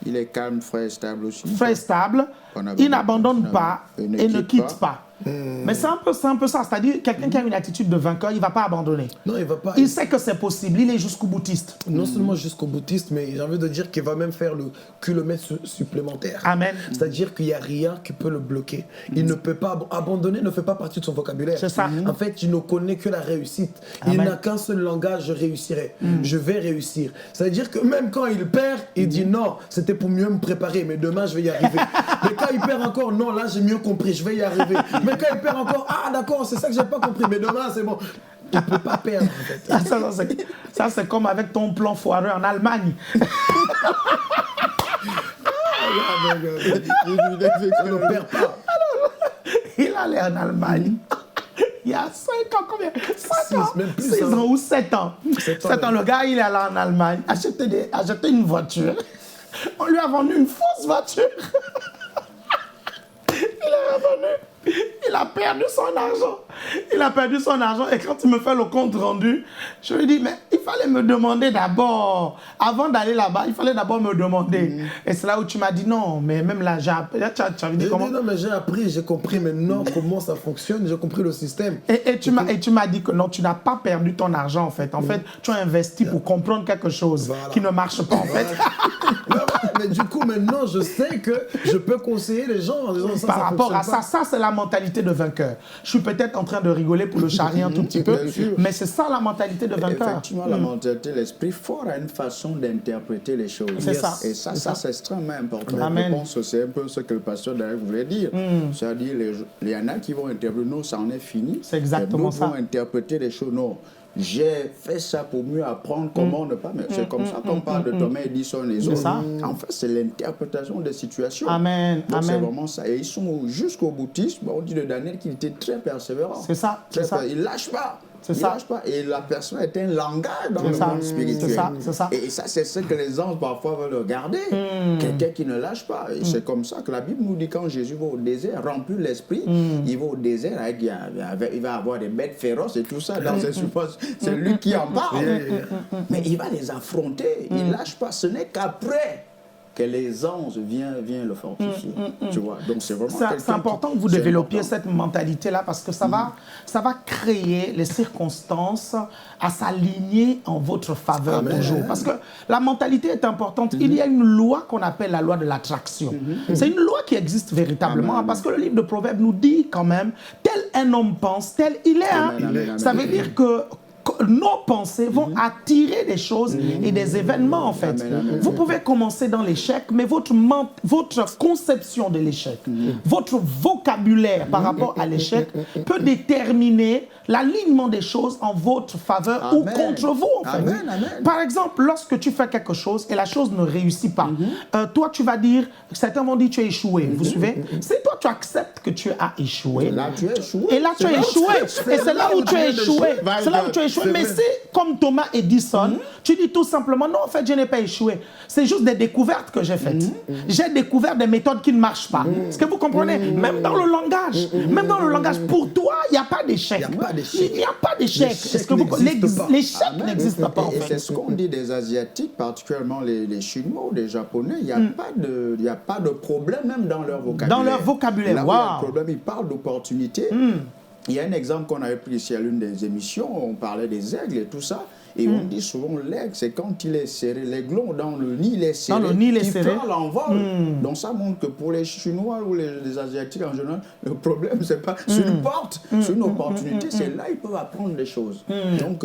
Il est calme, frais et stable aussi. Frais et stable, il n'abandonne pas et ne quitte pas. Mais c'est un peu ça, c'est-à-dire quelqu'un qui a une attitude de vainqueur, il ne va pas abandonner. Non, il va pas. Il sait que c'est possible, il est jusqu'au boutiste. Non seulement jusqu'au boutiste, mais j'ai envie de dire qu'il va même faire le kilomètre supplémentaire. Amen. C'est-à-dire qu'il n'y a rien qui peut le bloquer. Il ne peut pas abandonner, ne fait pas partie de son vocabulaire. C'est ça. En fait, il ne connaît que la réussite. Amen. Il n'a qu'un seul langage, je réussirai. Je vais réussir. C'est-à-dire que même quand il perd, il dit non, c'était pour mieux me préparer, mais demain je vais y arriver. Mais quand il perd encore, non, là j'ai mieux compris, je vais y arriver. Mais quand il perd encore, ah d'accord, c'est ça que j'ai pas compris, mais demain c'est bon. Il ne peut pas perdre en fait. Ça c'est comme avec ton plan foireux en Allemagne. Il ne perd pas. Il allait en Allemagne. Il y a 5 ans, combien? 5 ans, même plus, 6 ans ou 7 ans. 7 ans, le gars, il est allé en Allemagne, acheter une voiture. On lui a vendu une fausse voiture. Il est revenu. Il a perdu son argent. Il a perdu son argent et quand il me fait le compte rendu, je lui dis, mais il fallait me demander d'abord. Avant d'aller là-bas, il fallait d'abord me demander. Et c'est là où tu m'as dit non, mais même là, tu avais dit comment? Non, mais j'ai appris, j'ai compris maintenant comment ça fonctionne, j'ai compris le système. Et tu m'as dit que non, tu n'as pas perdu ton argent en fait. En fait, tu as investi pour comprendre quelque chose qui ne marche pas en fait. Mais du coup, maintenant, je sais que je peux conseiller les gens en disant ça. Par rapport à ça, c'est la mentalité de vainqueur. Je suis peut-être en train de rigoler pour le charrier un tout petit peu, mais c'est ça la mentalité de vainqueur. Effectivement, la mentalité, l'esprit fort a une façon d'interpréter les choses. C'est ça. Et ça c'est extrêmement important. Amen. Je pense que c'est un peu ce que le pasteur Derek voulait dire. C'est-à-dire, il y en a qui vont interpréter, non, ça en est fini. C'est exactement ça. D'autres vont interpréter les choses, non. J'ai fait ça pour mieux apprendre comment ne pas. Mais c'est comme ça qu'on parle de Thomas Edison et les autres. En fait, c'est l'interprétation des situations. Amen. Donc c'est Amen. vraiment ça. Et ils sont jusqu'au boutisme. On dit de Daniel qu'il était très persévérant. C'est ça. Il ne lâche pas. C'est ça. Lâche pas. Et la personne est un langage dans le monde spirituel. C'est ça. Et ça, c'est ce que les anges parfois veulent regarder. Quelqu'un qui ne lâche pas. Et c'est comme ça que la Bible nous dit quand Jésus va au désert, remplir l'esprit, il va au désert, il va avoir des bêtes féroces et tout ça. Dans ses supposés, c'est lui qui en parle. Mais il va les affronter. Il ne lâche pas. Ce n'est qu'après que les anges viennent le fortifier. Tu vois, donc c'est vraiment c'est important que vous développiez cette mentalité-là parce que ça va créer les circonstances à s'aligner en votre faveur toujours. Parce que la mentalité est importante. Il y a une loi qu'on appelle la loi de l'attraction. C'est une loi qui existe véritablement parce que le livre de Proverbes nous dit quand même, tel un homme pense, tel il est. Ça veut dire que nos pensées vont attirer des choses et des événements en fait. Vous pouvez commencer dans l'échec, mais votre conception de l'échec, votre vocabulaire par rapport à l'échec peut déterminer l'alignement des choses en votre faveur ou contre vous en fait. Par exemple, lorsque tu fais quelque chose et la chose ne réussit pas, toi tu vas dire, certains vont dire tu as échoué, vous suivez? Si toi tu acceptes que tu as échoué, là tu as échoué. Et là tu as échoué, et c'est là où tu as échoué, c'est là où tu as échoué. Mais si, comme Thomas Edison, tu dis tout simplement, non, en fait, je n'ai pas échoué. C'est juste des découvertes que j'ai faites. J'ai découvert des méthodes qui ne marchent pas. Est-ce que vous comprenez? Même dans le langage, pour toi, il n'y a pas d'échec. Il n'y a pas d'échec. L'échec n'existe pas, en fait. C'est ce qu'on dit des Asiatiques, particulièrement les Chinois ou les Japonais. Il n'y a pas de problème, même dans leur vocabulaire. Dans leur vocabulaire, là où il y a un problème, ils parlent d'opportunité. Il y a un exemple qu'on avait pris ici à l'une des émissions, on parlait des aigles et tout ça, et on dit souvent l'aigle, c'est quand il est serré, l'aiglon dans le nid, il est serré, il prend l'envol. Donc ça montre que pour les Chinois ou les Asiatiques en général, le problème c'est pas sur une porte, sur une opportunité, c'est là ils peuvent apprendre des choses. Donc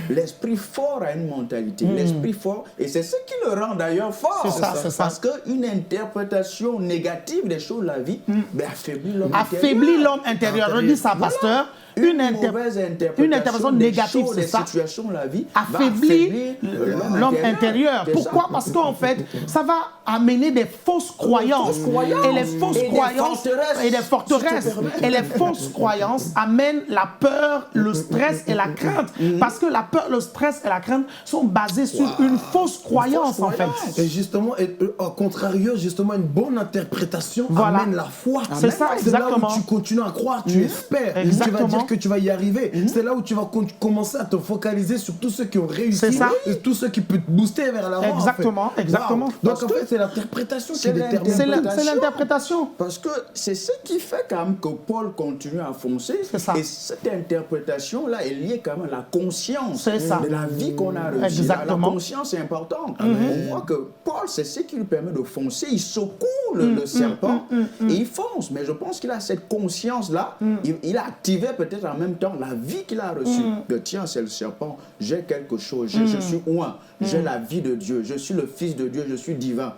l'esprit fort a une mentalité, l'esprit fort, et c'est ce qui le rend d'ailleurs fort. C'est ça. Parce qu'une interprétation négative des choses de la vie affaiblit l'homme intérieur. Affaiblit l'homme intérieur. Je dis ça, pasteur. Une mauvaise interprétation négative, c'est ça, situations de la vie affaiblit l'homme intérieur. Pourquoi? Parce qu'en fait, ça va amener des fausses croyances. Et les fausses croyances et des forteresses. Et les fausses croyances amènent la peur, le stress et la crainte. Parce que la peur, le stress et la crainte sont basés sur une fausse croyance, en fait. Et justement, au contrario, justement, une bonne interprétation amène la foi. C'est ça, exactement. C'est là où tu continues à croire, tu espères. Tu vas dire que tu vas y arriver. C'est là où tu vas commencer à te focaliser sur tous ceux qui ont réussi et tous ceux qui peuvent te booster vers l'avant. Exactement, en fait. exactement. Donc en fait, c'est l'interprétation qui détermine. C'est l'interprétation. Parce que c'est ce qui fait quand même que Paul continue à foncer. Et cette interprétation-là est liée quand même à la conscience de la vie qu'on a réussi. Exactement. La conscience est importante. On voit que Paul, c'est ce qui lui permet de foncer. Il secoue le serpent et il fonce. Mais je pense qu'il a cette conscience-là. Il a activé peut-être en même temps la vie qu'il a reçue. Tiens, c'est le serpent, j'ai quelque chose, je suis oint, j'ai la vie de Dieu, je suis le Fils de Dieu, je suis divin.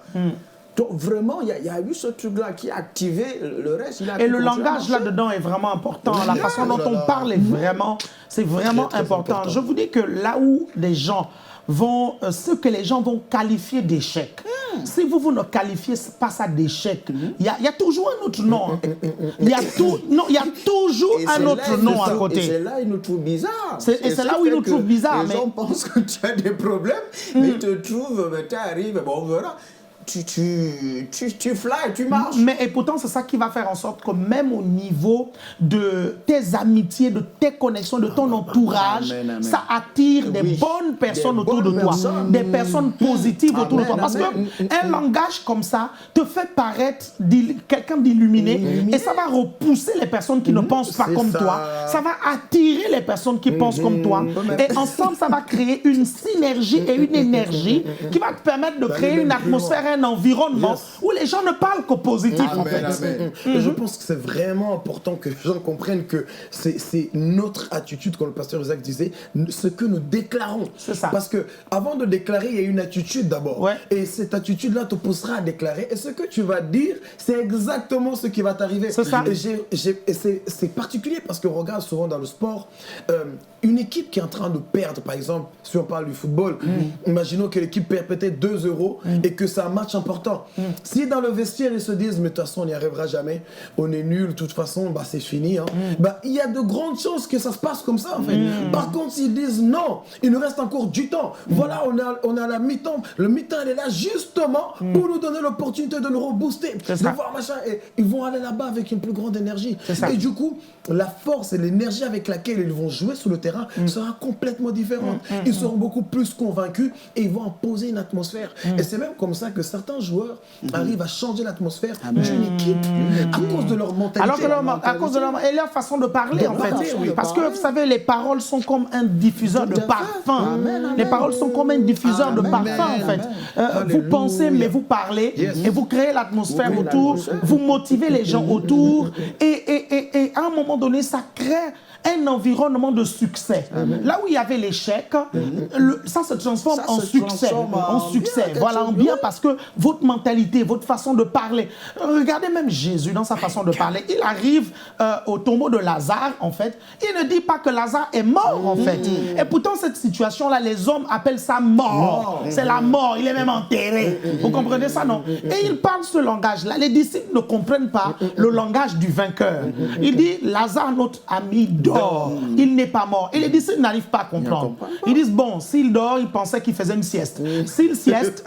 Donc vraiment, il y a eu ce truc-là qui a activé le reste. Et le langage là-dedans est vraiment important. La façon dont on parle est vraiment, c'est vraiment important. Je vous dis que là où les gens vont, ce que les gens vont qualifier d'échec, si vous ne qualifiez pas ça d'échec, il y a toujours un autre nom. Il y a toujours un autre nom à côté. Et c'est là ils nous trouvent bizarres. Et c'est là où ils nous trouvent bizarres. Les gens pensent que tu as des problèmes, mais ils te trouvent, tu arrives, bon, on verra. Tu fly, tu marches. Mais et pourtant, c'est ça qui va faire en sorte que même au niveau de tes amitiés, de tes connexions, de ton entourage, ça attire des bonnes personnes autour de toi, des personnes positives autour de toi. Parce qu'un langage comme ça te fait paraître quelqu'un d'illuminé et ça va repousser les personnes qui ne pensent pas comme toi. Ça va attirer les personnes qui pensent comme toi. Et ensemble, ça va créer une synergie et une énergie qui va te permettre de créer une atmosphère, un environnement où les gens ne parlent qu'au positif. En fait. Et je pense que c'est vraiment important que les gens comprennent que c'est notre attitude, comme le pasteur Isaac disait, ce que nous déclarons. C'est ça. Parce que avant de déclarer, il y a une attitude d'abord. Et cette attitude-là te poussera à déclarer. Et ce que tu vas dire, c'est exactement ce qui va t'arriver. C'est ça. Et c'est particulier parce qu'on regarde souvent dans le sport, une équipe qui est en train de perdre, par exemple, si on parle du football, imaginons que l'équipe perd peut-être 2 € et que ça marche match important. Si dans le vestiaire, ils se disent, mais de toute façon, on n'y arrivera jamais, on est nul, de toute façon, bah, c'est fini. Hein. Bah, il y a de grandes chances que ça se passe comme ça, en fait. Par contre, s'ils disent, non, il nous reste encore du temps. Voilà, on est à la mi-temps. Le mi-temps, elle est là justement pour nous donner l'opportunité de nous rebooster, de voir machin. Et ils vont aller là-bas avec une plus grande énergie. Et du coup, la force et l'énergie avec laquelle ils vont jouer sur le terrain sera complètement différente. Ils seront beaucoup plus convaincus et ils vont imposer une atmosphère. Et c'est même comme ça que certains joueurs arrivent à changer l'atmosphère d'une équipe à cause de leur mentalité. Alors que à cause de leur façon de parler, en fait. Parce que vous savez, les paroles sont comme un diffuseur de parfum. Les paroles sont comme un diffuseur de parfum, en fait. Vous pensez, mais vous parlez et vous créez l'atmosphère autour, vous motivez les gens autour et à un moment donné, ça crée un environnement de succès. Là où il y avait l'échec, ça se transforme en succès. Voilà, en bien, parce que votre mentalité, votre façon de parler. Regardez même Jésus dans sa façon de parler. Il arrive au tombeau de Lazare, en fait. Il ne dit pas que Lazare est mort, en fait. Et pourtant, cette situation-là, les hommes appellent ça mort. C'est la mort. Il est même enterré. Vous comprenez ça, non? Et il parle ce langage-là. Les disciples ne comprennent pas le langage du vainqueur. Il dit, Lazare, notre ami, dort. Il n'est pas mort. Et les disciples n'arrivent pas à comprendre. Ils disent, bon, s'il dort, il pensait qu'il faisait une sieste. S'il sieste,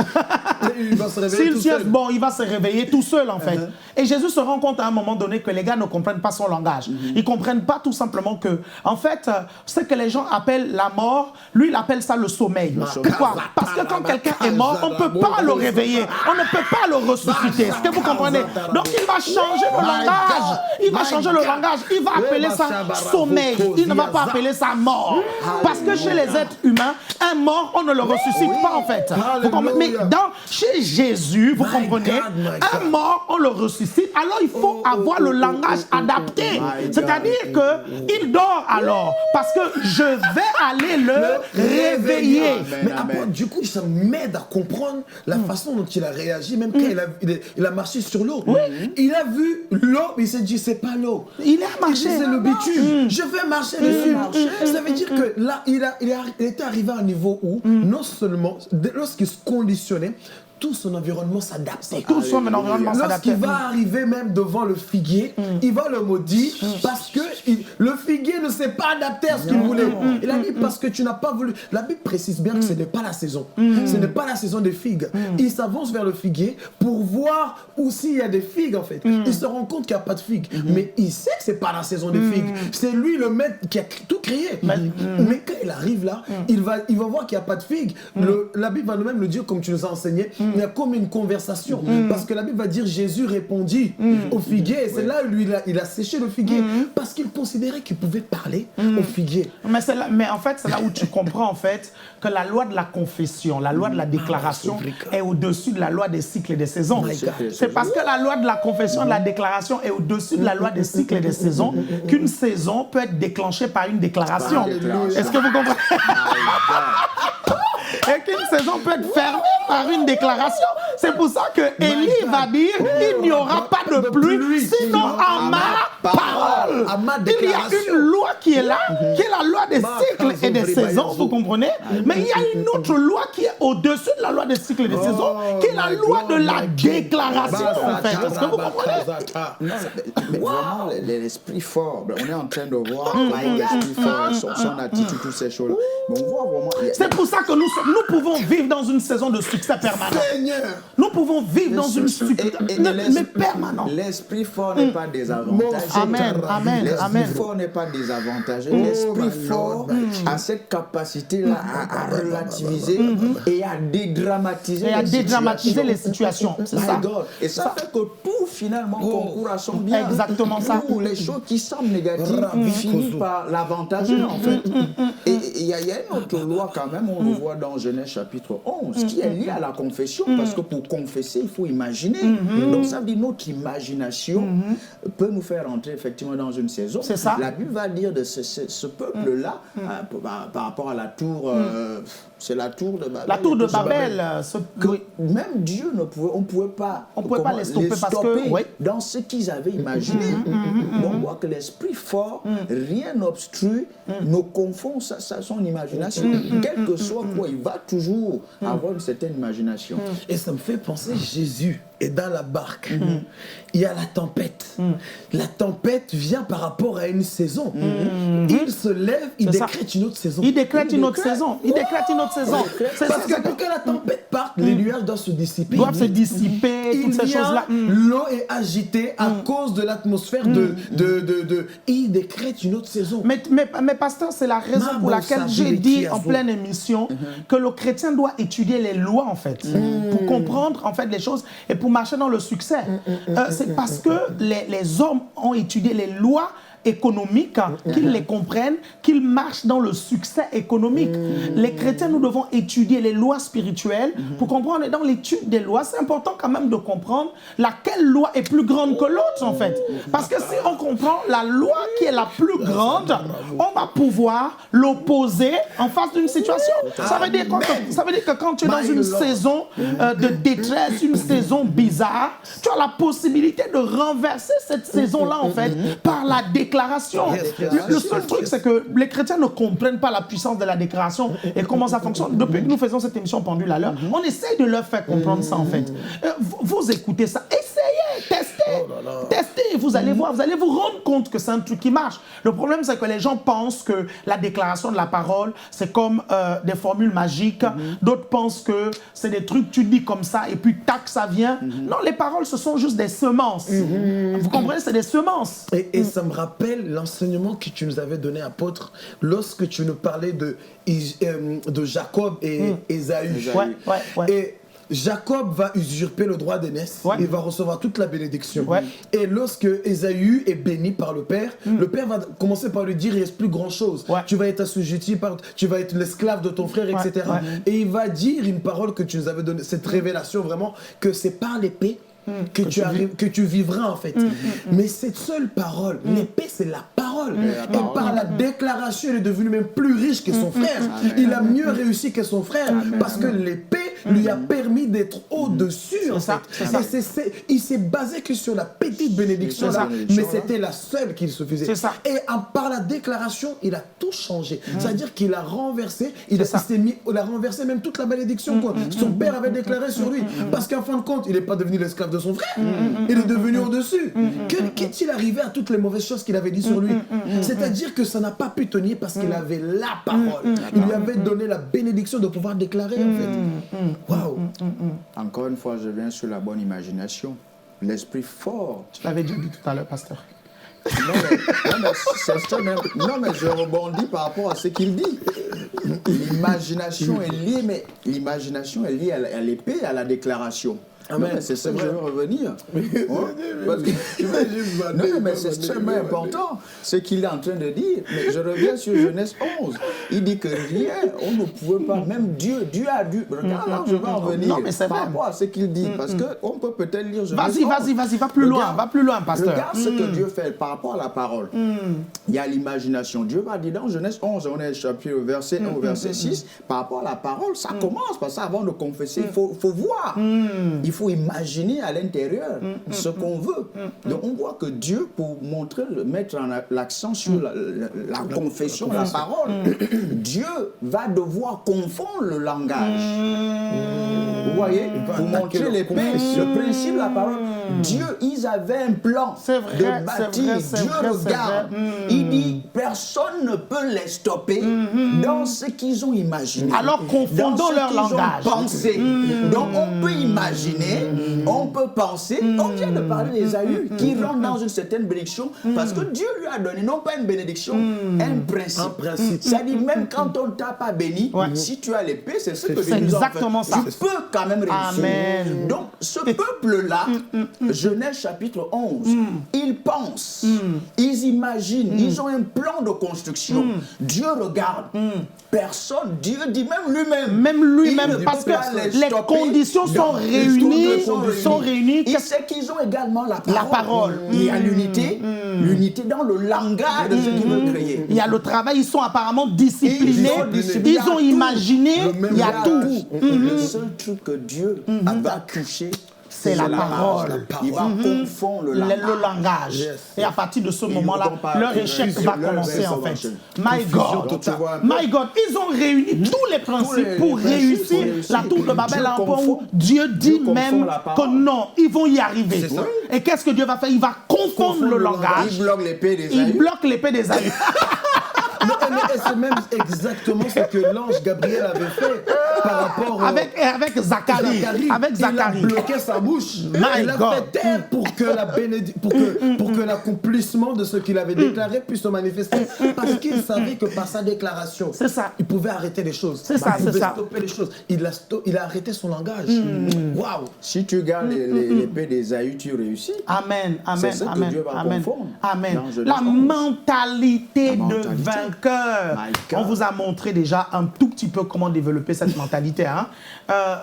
bon, il va se réveiller tout seul, en fait. Et Jésus se rend compte à un moment donné que les gars ne comprennent pas son langage. Ils ne comprennent pas tout simplement que, en fait, ce que les gens appellent la mort, lui, il appelle ça le sommeil. Pourquoi? Parce que quand quelqu'un est mort, on ne peut pas le réveiller. On ne peut pas le ressusciter. Est-ce que vous comprenez? Donc, il va changer le langage. Il va changer le langage. Il va appeler ça sommeil. Il ne va pas appeler ça mort. Parce que chez les êtres humains, un mort, on ne le ressuscite pas, en fait. Mais chez Jésus, vous comprenez, un mort, on le ressuscite. Alors, il faut avoir le langage adapté. C'est-à-dire qu'il dort alors. Parce que je vais aller le réveiller. Mais après, du coup, ça m'aide à comprendre la façon dont il a réagi, même quand il a marché sur l'eau. Il a vu l'eau, il s'est dit, c'est pas l'eau. Il a marché. C'est le bitume. Je vais marcher dessus. Ça veut dire que là, il était arrivé à un niveau où, non seulement, lorsqu'il se conditionnait, tout son environnement s'adaptait. Tout son environnement s'adaptait. Lorsqu'il va arriver même devant le figuier, il va le maudire parce que le figuier ne s'est pas adapté à ce qu'il voulait. Il a dit parce que tu n'as pas voulu. La Bible précise bien que ce n'est pas la saison. Ce n'est pas la saison des figues. Il s'avance vers le figuier pour voir où s'il y a des figues, en fait. Il se rend compte qu'il n'y a pas de figues. Mais il sait que ce n'est pas la saison des figues. C'est lui le maître qui a tout créé. Mais quand il arrive là, il va voir qu'il n'y a pas de figues. La Bible va même le dire comme tu nous as enseigné. Il y a comme une conversation. Parce que la Bible va dire Jésus répondit au figuier. Et c'est là où il a séché le figuier. Parce qu'il considérait qu'il pouvait parler au figuier. Mais en fait, c'est là où tu comprends en fait que la loi de la confession, la loi de la déclaration est au-dessus de la loi des cycles et des saisons. C'est parce que la loi de la confession et de la déclaration est au-dessus de la loi des cycles et des saisons qu'une saison peut être déclenchée par une déclaration. Est-ce que vous comprenez? Et qu'une saison peut être fermée par une déclaration. C'est pour ça que Élie va dire il n'y aura pas de pluie sinon à ma parole. Il y a une loi qui est là, qui est la loi des cycles et des saisons, vous comprenez? Mais il y a une autre loi qui est au-dessus de la loi des cycles et des saisons, qui est la loi de la déclaration, en fait. Est-ce que vous comprenez? Mais vraiment, l'esprit fort, on est en train de voir l'esprit fort, son attitude, toutes ces choses-là. Mais on voit vraiment... C'est pour ça que nous pouvons vivre dans une saison de succès permanent. Nous pouvons vivre dans une succès permanent. L'esprit fort n'est pas désavantagé. Amen. L'esprit fort n'est pas désavantagé. L'esprit fort a cette capacité-là à relativiser et à dédramatiser les situations. C'est ça. Et ça fait que tout finalement concourt à son bien. Exactement ça. Où les choses qui semblent négatives finissent par l'avantager en fait. Et il y a une autre loi quand même, on le voit dans Genèse chapitre 11, qui est liée à la confession, parce que pour confesser, il faut imaginer. Donc ça veut dire notre imagination peut nous faire entrer effectivement dans une saison. C'est ça. La Bible va dire de ce peuple-là, par rapport à la tour C'est la tour de Babel. La tour de Babel. Même Dieu on ne pouvait pas les stopper parce que dans ce qu'ils avaient imaginé. Donc on voit que l'esprit fort, rien n'obstrue, ne confond son imagination. Quel que soit quoi, il va toujours avoir une certaine imagination. Et ça me fait penser, Jésus est dans la barque. Il y a la tempête. La tempête vient par rapport à une saison. Il se lève, il décrète une autre saison. Il décrète une autre saison. Il décrète une autre saison. Parce que pour que la tempête parte, les nuages doivent se dissiper. Doivent se dissiper, toutes ces choses-là. L'eau est agitée à cause de l'atmosphère il décrète une autre saison. Mais pasteur, c'est la raison pour laquelle j'ai dit en pleine émission que le chrétien doit étudier les lois, en fait, pour comprendre, en fait, les choses et pour marcher dans le succès. C'est parce que les hommes ont étudié les lois économiques, qu'ils les comprennent, qu'ils marchent dans le succès économique. Les chrétiens, nous devons étudier les lois spirituelles pour comprendre. Et dans l'étude des lois, c'est important quand même de comprendre laquelle loi est plus grande que l'autre, en fait. Parce que si on comprend la loi qui est la plus grande, on va pouvoir l'opposer en face d'une situation. Ça veut dire que quand tu es dans une saison de détresse, une saison bizarre, tu as la possibilité de renverser cette saison-là, en fait, par la déclaration. Le seul truc, c'est que les chrétiens ne comprennent pas la puissance de la déclaration et comment ça fonctionne. Depuis que nous faisons cette émission Pendule à l'heure, on essaye de leur faire comprendre ça, en fait. Vous écoutez ça, essayez, testez, vous allez voir, vous allez vous rendre compte que c'est un truc qui marche. Le problème, c'est que les gens pensent que la déclaration de la parole, c'est comme des formules magiques. D'autres pensent que c'est des trucs, tu dis comme ça et puis tac, ça vient. Non, les paroles, ce sont juste des semences. Vous comprenez, c'est des semences. Et ça me rappelle l'enseignement que tu nous avais donné, apôtre, lorsque tu nous parlais de Jacob et Ésaü. Et Jacob va usurper le droit d'aînesse, il va recevoir toute la bénédiction. Et lorsque Ésaü est béni par le père va commencer par lui dire il ne reste plus grand chose. Tu vas être assujetti, tu vas être l'esclave de ton frère, etc. Et il va dire une parole que tu nous avais donnée, cette révélation vraiment, que c'est par l'épée que tu vivras, en fait. Mais cette seule parole, l'épée, c'est la parole. Et par la déclaration, il est devenu même plus riche que son frère. Il a mieux réussi que son frère parce que l'épée lui a permis d'être au-dessus. Il s'est basé que sur la petite bénédiction, mais c'était la seule qu'il se faisait. Et par la déclaration, il a tout changé. C'est-à-dire qu'il a renversé, il a renversé même toute la bénédiction que son père avait déclarée sur lui. Parce qu'en fin de compte, il n'est pas devenu l'esclave de son frère. Il est devenu au-dessus. Qu'est-il arrivé à toutes les mauvaises choses qu'il avait dit sur lui? C'est-à-dire que ça n'a pas pu tenir parce qu'il avait la parole. Il lui avait donné la bénédiction de pouvoir déclarer, en fait. Waouh! Encore une fois, je viens sur la bonne imagination. L'esprit fort. Tu l'avais dit tout à l'heure, pasteur. Non, mais je rebondis par rapport à ce qu'il dit. L'imagination est liée, mais l'imagination est liée à l'épée, à la déclaration. C'est ça que je veux revenir. Non, mais c'est extrêmement important ce qu'il est en train de dire. Mais je reviens sur Genèse 11. Il dit que rien, on ne pouvait pas, même Dieu a dû. Regarde là, je vais en revenir par rapport à ce qu'il dit. Parce qu'on peut peut-être lire Genèse 11. Vas-y, va plus loin, pasteur. Regarde ce que Dieu fait par rapport à la parole. Il y a l'imagination. Dieu va dire dans Genèse 11, on est chapitre verset 1 au verset 6, par rapport à la parole, ça commence par ça avant de confesser. Il faut voir. Il faut imaginer à l'intérieur ce qu'on veut. Donc on voit que Dieu, pour mettre l'accent sur la confession, la parole, Dieu va devoir confondre le langage. Vous voyez, pour montrer l'épée, le principe de la parole. Dieu, ils avaient un plan de bâtir. Dieu regarde. Il dit, personne ne peut les stopper dans ce qu'ils ont imaginé. Alors confondons leur langage. Pensé. Donc on peut imaginer, on peut penser. On vient de parler d'Ésaü qui rentre dans une certaine bénédiction parce que Dieu lui a donné non pas une bénédiction, un principe. C'est-à-dire même quand on ne t'a pas béni, si tu as l'épée, c'est ce que Dieu nous a fait. Tu peux quand même réussir. Amen. Donc, ce peuple-là, Genèse chapitre 11, ils pensent, ils imaginent, ils ont un plan de construction. Dieu regarde. Personne, Dieu dit même lui-même. Même lui-même, parce que les conditions sont réunies. Il sait qu'ils ont également la parole. Il y a l'unité, l'unité dans le langage de ce qu'ils veulent créer. Il y a le travail, ils sont apparemment disciplinés, ils ont imaginé, il y a tout. Le seul truc que Dieu va toucher, c'est la parole. Il va confondre le langage. Et à partir de ce moment-là, leur échec va commencer en fait. My God, ils ont réuni tous les principes pour réussir la tour de Babel à un point où Dieu dit même que non, ils vont y arriver. Et qu'est-ce que Dieu va faire? Il va confondre le langage. Il bloque l'épée d'Ésaü. Il bloque l'épée d'Ésaü. Et c'est même exactement ce que l'ange Gabriel avait fait par rapport avec Zacharie. Avec Zacharie. Il a bloqué sa bouche. Il a fait taire pour que l'accomplissement de ce qu'il avait déclaré puisse se manifester. Parce qu'il savait que par sa déclaration, il pouvait arrêter les choses. Il pouvait stopper les choses. Il a arrêté son langage. Waouh! Si tu gardes l'épée d'Ésaü, tu réussis. Amen. C'est ce que Dieu va confondre. Amen. La mentalité de vainqueur. On vous a montré déjà un tout petit peu comment développer cette mentalité. Hein?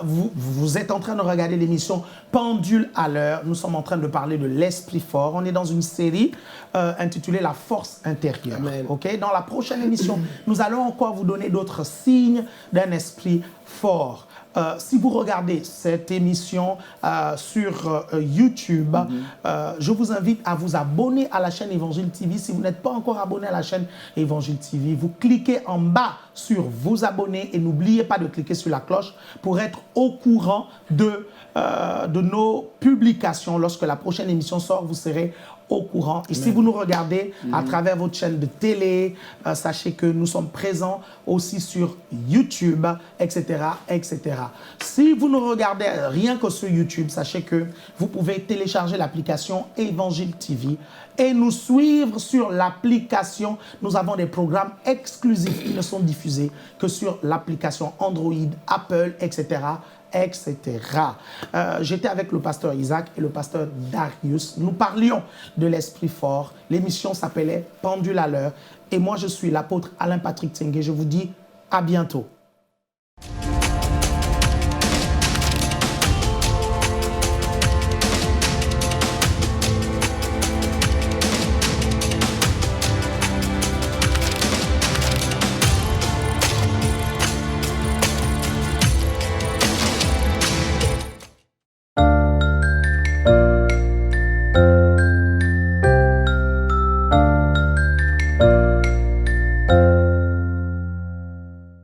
Vous êtes en train de regarder l'émission Pendule à l'heure. Nous sommes en train de parler de l'esprit fort. On est dans une série intitulée La force intérieure. Okay? Dans la prochaine émission, nous allons encore vous donner d'autres signes d'un esprit fort. Si vous regardez cette émission sur YouTube, je vous invite à vous abonner à la chaîne Évangile TV. Si vous n'êtes pas encore abonné à la chaîne Évangile TV, vous cliquez en bas sur vous abonner et n'oubliez pas de cliquer sur la cloche pour être au courant de nos publications. Lorsque la prochaine émission sort, vous serez au courant. Et si vous nous regardez à travers votre chaîne de télé, sachez que nous sommes présents aussi sur YouTube, etc., etc. Si vous nous regardez rien que sur YouTube, sachez que vous pouvez télécharger l'application Évangile TV et nous suivre sur l'application. Nous avons des programmes exclusifs qui ne sont diffusés que sur l'application Android, Apple, etc., etc. J'étais avec le pasteur Isaac et le pasteur Darius. Nous parlions de l'esprit fort. L'émission s'appelait Pendule à l'heure. Et moi, je suis l'apôtre Alain Patrick Tsengue. Je vous dis à bientôt.